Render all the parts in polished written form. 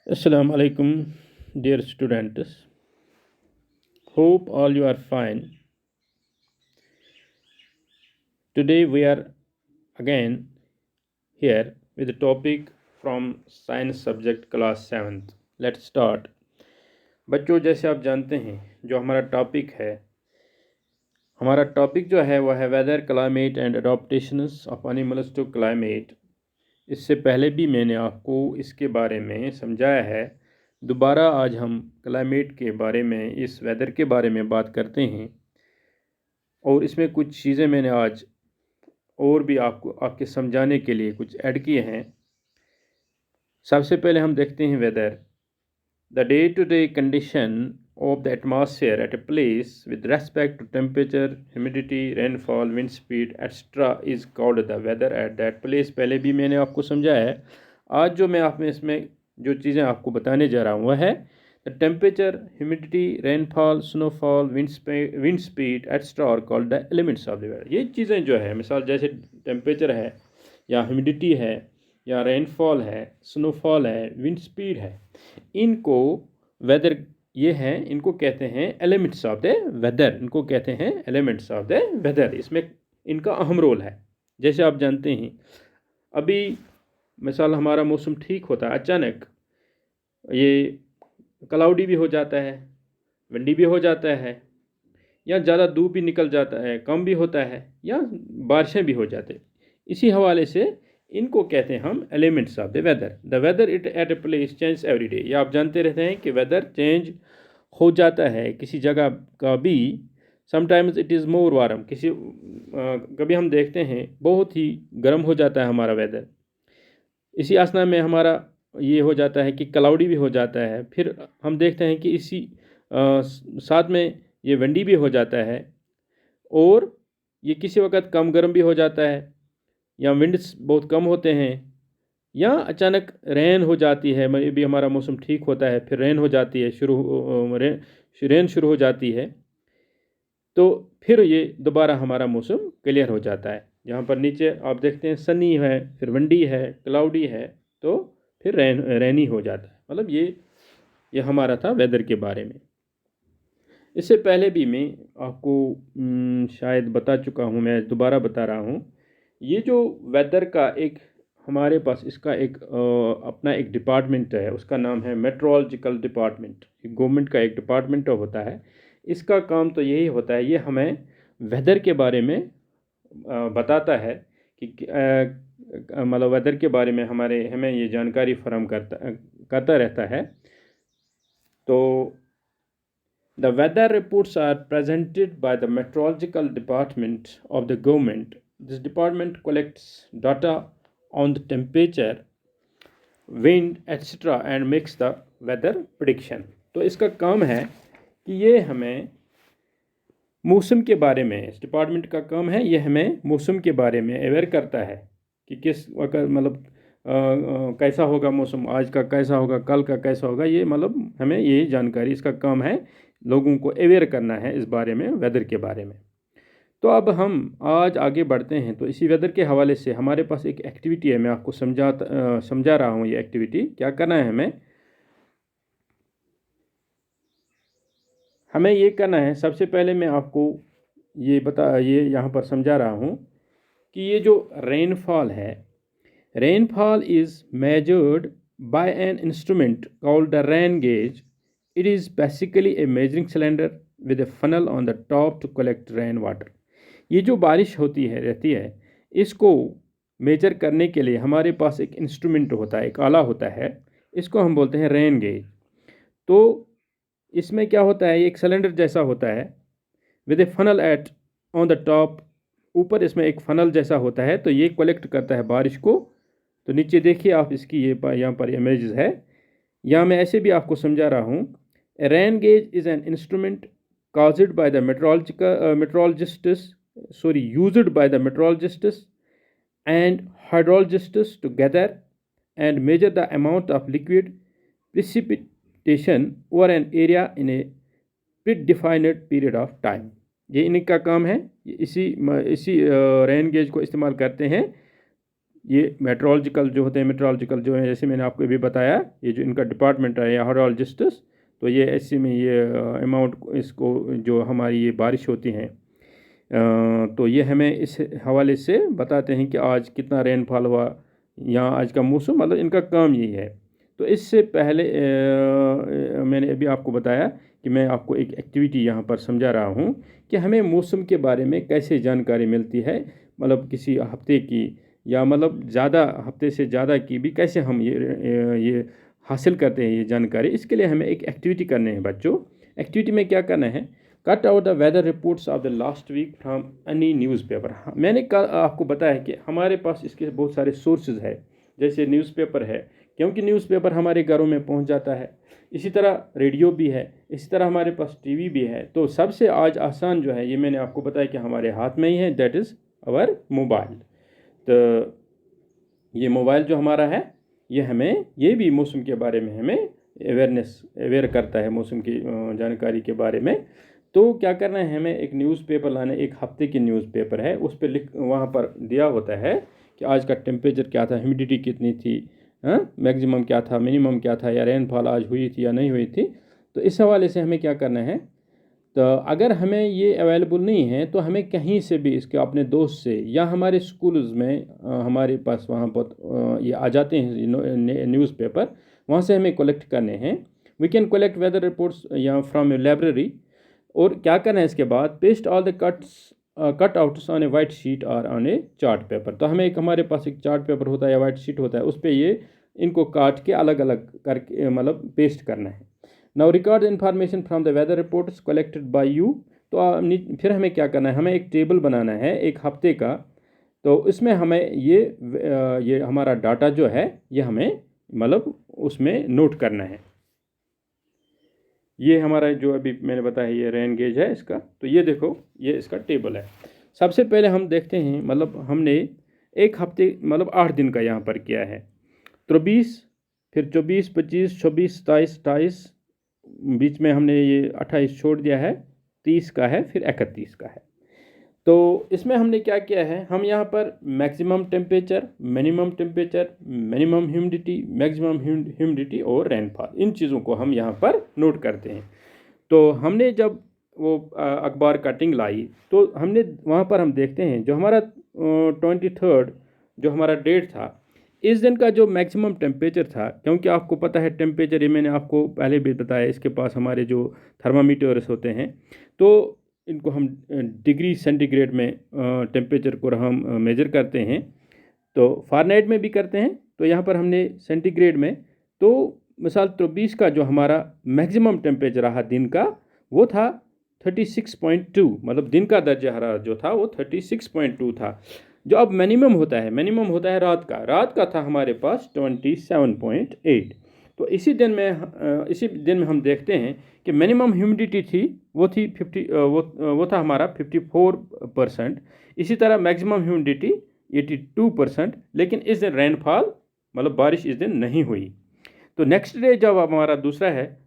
Assalamu alaikum, dear students. Hope all you are fine. Today we are again here with a topic from science subject class 7th. Let's start. बच्चों, जैसे आप जानते हैं जो हमारा topic जो है वह है weather climate and adaptations of animals to climate. इससे पहले भी मैंने आपको इसके बारे में समझाया है। दोबारा आज हम क्लाइमेट के बारे में, इस वेदर के बारे में बात करते हैं और इसमें कुछ चीज़ें मैंने आज और भी आपके समझाने के लिए कुछ ऐड किए हैं। सबसे पहले हम देखते हैं weather. The day to day condition of the atmosphere at a place with respect to temperature, humidity, rainfall, wind speed extra is called the weather at that place. पहले भी मैंने आपको समझाया है। आज जो मैं आप में इसमें जो चीज़ें आपको बताने जा रहा हूँ वह है the temperature, humidity, rainfall, snowfall, wind speed extra और called the elements of the weather. ये चीज़ें जो है, मिसाल जैसे टेम्परेचर है या ह्यूमिडिटी है या रेनफॉल है, स्नोफॉल है, विंड स्पीड है, इनको वेदर ये हैं, इनको कहते हैं एलिमेंट्स ऑफ द वेदर। इनको कहते हैं एलिमेंट्स ऑफ द वेदर। इसमें इनका अहम रोल है। जैसे आप जानते हैं अभी मिसाल हमारा मौसम ठीक होता है, अचानक ये क्लाउडी भी हो जाता है, विंडी भी हो जाता है, या ज़्यादा धूप भी निकल जाता है, कम भी होता है, या बारिशें भी हो जाते हैं। इसी हवाले से इनको कहते हैं हम elements of the weather. The weather it at a place change every day. ये आप जानते रहते हैं कि वेदर चेंज हो जाता है किसी जगह का भी। Sometimes it is more warm, कभी हम देखते हैं बहुत ही गर्म हो जाता है हमारा वेदर। इसी असना में हमारा ये हो जाता है कि क्लाउडी भी हो जाता है। फिर हम देखते हैं कि इसी साथ में ये विंडी भी हो जाता है, और ये किसी वक्त कम गर्म भी हो जाता है, या विंड्स बहुत कम होते हैं, या अचानक रेन हो जाती है। ये भी हमारा मौसम ठीक होता है, फिर रेन हो जाती है, रेन शुरू हो जाती है, तो फिर ये दोबारा हमारा मौसम क्लियर हो जाता है। यहाँ पर नीचे आप देखते हैं सनी है, फिर विंडी है, क्लाउडी है, तो फिर रेनी हो जाता है। मतलब ये हमारा था वेदर के बारे में। इससे पहले भी मैं आपको शायद बता चुका हूँ, मैं दोबारा बता रहा हूँ। ये जो वेदर का एक हमारे पास इसका एक अपना एक डिपार्टमेंट है, उसका नाम है मेट्रोलॉजिकल डिपार्टमेंट। गवर्नमेंट का एक डिपार्टमेंट होता है। इसका काम तो यही होता है, ये हमें वेदर के बारे में बताता है कि मतलब वेदर के बारे में हमें ये जानकारी फराहम करता रहता है। तो the weather reports are presented by the meteorological department of the government. This department collects data on the temperature, wind, etc. and makes the weather prediction. तो इसका काम है कि ये हमें मौसम के बारे में, इस डिपार्टमेंट का काम है ये हमें मौसम के बारे में अवेयर करता है कि किस वक्त मतलब कैसा होगा मौसम, आज का कैसा होगा, कल का कैसा होगा। ये मतलब हमें ये जानकारी, इसका काम है लोगों को अवेयर करना है इस बारे में, वेदर के बारे में। तो अब हम आज आगे बढ़ते हैं। तो इसी वेदर के हवाले से हमारे पास एक एक्टिविटी है, मैं आपको समझा रहा हूँ। ये एक्टिविटी क्या करना है हमें ये करना है। सबसे पहले मैं आपको ये यहाँ पर समझा रहा हूँ कि ये जो रेनफॉल है, rainfall is measured by an instrument called the rain gauge. It is basically a measuring cylinder with a funnel on the top to collect rain water. ये जो बारिश रहती है, इसको मेजर करने के लिए हमारे पास एक इंस्ट्रूमेंट होता है, एक आला होता है। इसको हम बोलते हैं रेन गेज। तो इसमें क्या होता है, एक सिलेंडर जैसा होता है with a funnel at on the top. ऊपर इसमें एक फनल जैसा होता है, तो ये कलेक्ट करता है बारिश को। तो नीचे देखिए आप इसकी यहाँ पर इमेजेस है। यहाँ मैं ऐसे भी आपको समझा रहा हूँ। A rain gauge is an instrument used by the meteorologists and hydrologists to gather and measure the amount of liquid precipitation over an area in a predefined period of time. ये इनका काम है। इसी रेन गेज को इस्तेमाल करते हैं ये मेट्रोलॉजिकल जो होते हैं, मेट्रोलॉजिकल जो है, जैसे मैंने आपको अभी बताया, ये जो इनका डिपार्टमेंट है या हाइड्रोलॉजिस्ट्स, तो ये ऐसे में ये अमाउंट इसको जो हमारी ये बारिश होती हैं, तो ये हमें इस हवाले से बताते हैं कि आज कितना रेनफॉल हुआ या आज का मौसम, मतलब इनका काम यही है। तो इससे पहले मैंने अभी आपको बताया कि मैं आपको एक एक्टिविटी यहाँ पर समझा रहा हूँ कि हमें मौसम के बारे में कैसे जानकारी मिलती है, मतलब किसी हफ्ते की या मतलब ज़्यादा हफ्ते से ज़्यादा की भी कैसे हम ये हासिल करते हैं ये जानकारी। इसके लिए हमें एक एक्टिविटी करने हैं बच्चों। एक्टिविटी में क्या करना है, cut out the weather reports of the last week from any newspaper. मैंने कल आपको बताया कि हमारे पास इसके बहुत सारे सोर्सेज है, जैसे न्यूज़पेपर है, क्योंकि न्यूज़पेपर हमारे घरों में पहुंच जाता है, इसी तरह रेडियो भी है, इसी तरह हमारे पास टीवी भी है। तो सबसे आज आसान जो है, ये मैंने आपको बताया कि हमारे हाथ में ही है, दैट इज़ आवर मोबाइल। तो ये मोबाइल जो हमारा है, ये हमें ये भी मौसम के बारे में हमें अवेयर करता है, मौसम की जानकारी के बारे में। तो क्या करना है, हमें एक न्यूज़पेपर लाना है, एक हफ्ते की न्यूज़पेपर है, उस पर वहाँ पर दिया होता है कि आज का टेम्परेचर क्या था, ह्यूमिडिटी कितनी थी, मैक्सिमम क्या था, मिनिमम क्या था, या रेनफॉल आज हुई थी या नहीं हुई थी। तो इस हवाले से हमें क्या करना है, तो अगर हमें ये अवेलेबल नहीं है तो हमें कहीं से भी इसके अपने दोस्त से या हमारे स्कूल्स में हमारे पास वहाँ पर ये आ जाते हैं न्यूज़पेपर, वहाँ से हमें कलेक्ट करने हैं। We can collect weather reports या फ्रॉम ए लाइब्रेरी। और क्या करना है इसके बाद, paste all the cut outs on a white sheet और ऑन ए चार्ट पेपर। तो हमें हमारे पास एक चार्ट पेपर होता है या वाइट शीट होता है, उस पर ये इनको काट के अलग अलग करके मतलब पेस्ट करना है। Now record information from the weather reports collected by you. तो फिर हमें क्या करना है, हमें एक टेबल बनाना है एक हफ्ते का। तो इसमें हमें ये हमारा डाटा जो है ये हमें मतलब उसमें नोट करना है। ये हमारा जो अभी मैंने बताया ये रेन गेज है इसका। तो ये देखो, ये इसका टेबल है। सबसे पहले हम देखते हैं, मतलब हमने एक हफ्ते मतलब 8 दिन का यहाँ पर किया है। 23, फिर 24, 25, 26, 27, 28, बीच में हमने ये 28 छोड़ दिया है, 30 का है, फिर 31 का है। तो इसमें हमने क्या किया है, हम यहाँ पर maximum temperature, minimum temperature, minimum humidity, maximum humidity और रेनफॉल, इन चीज़ों को हम यहाँ पर नोट करते हैं। तो हमने जब वो अखबार कटिंग लाई तो हमने वहाँ पर हम देखते हैं जो हमारा 23rd जो हमारा डेट था, इस दिन का जो मैक्सिमम टेम्परेचर था, क्योंकि आपको पता है टेम्परेचर, ये मैंने आपको पहले भी बताया, इसके पास हमारे जो थर्मामीटर्स होते हैं, तो इनको हम डिग्री सेंटीग्रेड में टेम्परेचर को हम मेजर करते हैं। तो फ़ारेनहाइट में भी करते हैं। तो यहाँ पर हमने सेंटीग्रेड में, तो मिसाल 24 का जो हमारा मैक्सिमम टेम्परेचर रहा दिन का, वो था 36.2, मतलब दिन का दर्जा हरारत जो था वो 36.2 था। जो अब मिनिमम होता है रात का था हमारे पास 27.8। तो इसी दिन में हम देखते हैं कि मिनिमम ह्यूमिडिटी थी वो थी 50, वो था हमारा 54%। इसी तरह मैक्सिमम ह्यूमिडिटी 82%। लेकिन इस दिन रेनफॉल मतलब बारिश इस दिन नहीं हुई। तो नेक्स्ट डे जब हमारा दूसरा है,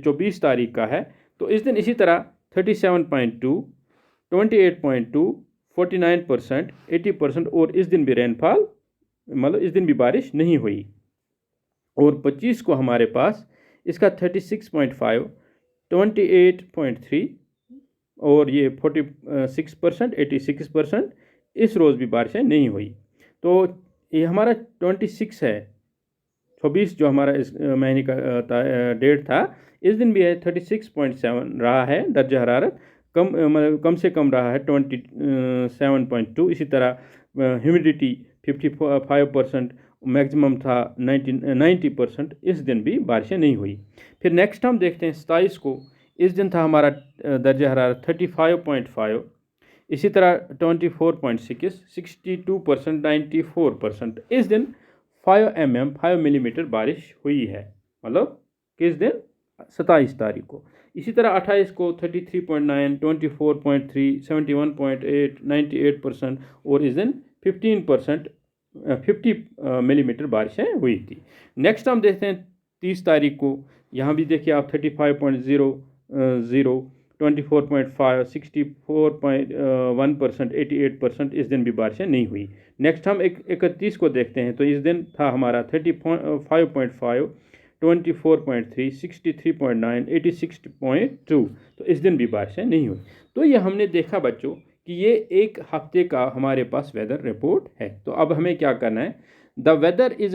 24 तारीख का है, तो इस दिन इसी तरह 37.2, 28.2, 49%, 80%, और इस दिन भी रेनफॉल मतलब इस दिन भी बारिश नहीं हुई। और 25 को हमारे पास इसका 36.5, 28.3 और ये 46%, 86%, इस रोज़ भी बारिशें नहीं हुई। तो ये हमारा 26 है, 26 जो हमारा इस महीने का डेट था, इस दिन भी है 36.7 रहा है दर्जा हरारत, मतलब कम से कम रहा है 27.2। इसी तरह ह्यूमिडिटी 55%, मैक्सिमम था 90%। इस दिन भी बारिशें नहीं हुई। फिर नेक्स्ट हम देखते हैं 27 को, इस दिन था हमारा दर्जा हरारत 35.5। इसी तरह 24.6, 62%, 94%। इस दिन 5 मिलीमीटर बारिश हुई है, मतलब किस दिन, 27 तारीख को। इसी तरह 28 को 33.9, 24.3, 71.8, 98%, और इस दिन 50 मिलीमीटर बारिशें हुई थी। नेक्स्ट हम देखते हैं 30 तारीख को, यहाँ भी देखिए आप 35.0, 24.5, 64.1%, 88%, इस दिन भी बारिशें नहीं हुई। नेक्स्ट हम 31 को देखते हैं। तो इस दिन था हमारा 35.5, 24.3, 63.9, 86.2। तो इस दिन भी बारिशें नहीं हुई। तो ये हमने देखा बच्चों कि ये एक हफ्ते का हमारे पास वेदर रिपोर्ट है। तो अब हमें क्या करना है? The weather is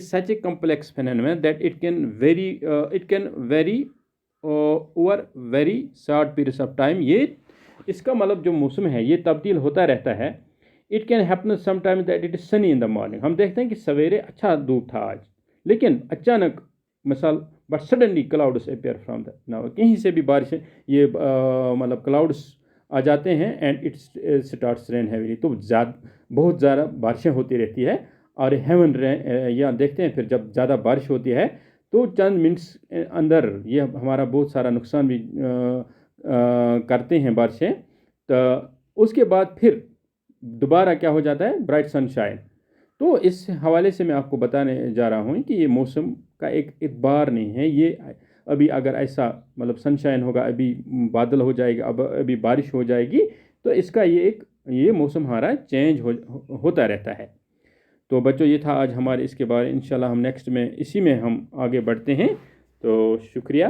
such a complex phenomenon that it can vary over very short periods of time। ये इसका मतलब जो मौसम है ये तब्दील होता रहता है। It can happen sometimes that it is sunny in the morning। हम देखते हैं कि सवेरे अच्छा धूप था आज, लेकिन अचानक मिसाल but suddenly clouds appear from the now, कहीं से भी बारिश ये मतलब क्लाउड्स आ जाते हैं and it's starts rain heavily. तो बहुत ज़्यादा बारिशें होती रहती है और हेवन या देखते हैं फिर जब ज़्यादा बारिश होती है तो चंद मिनट्स अंदर ये हमारा बहुत सारा नुकसान भी करते हैं बारिशें। तो उसके बाद फिर दोबारा क्या हो जाता है? Bright sunshine. तो इस हवाले से मैं आपको बताने जा रहा हूँ कि ये मौसम का एक बार नहीं है। ये अभी अगर ऐसा मतलब सनशाइन होगा, अभी बादल हो जाएगा, अभी बारिश हो जाएगी, तो इसका ये मौसम हमारा चेंज होता रहता है। तो बच्चों ये था आज हमारे इसके बारे। इंशाल्लाह हम नेक्स्ट में इसी में हम आगे बढ़ते हैं। तो शुक्रिया।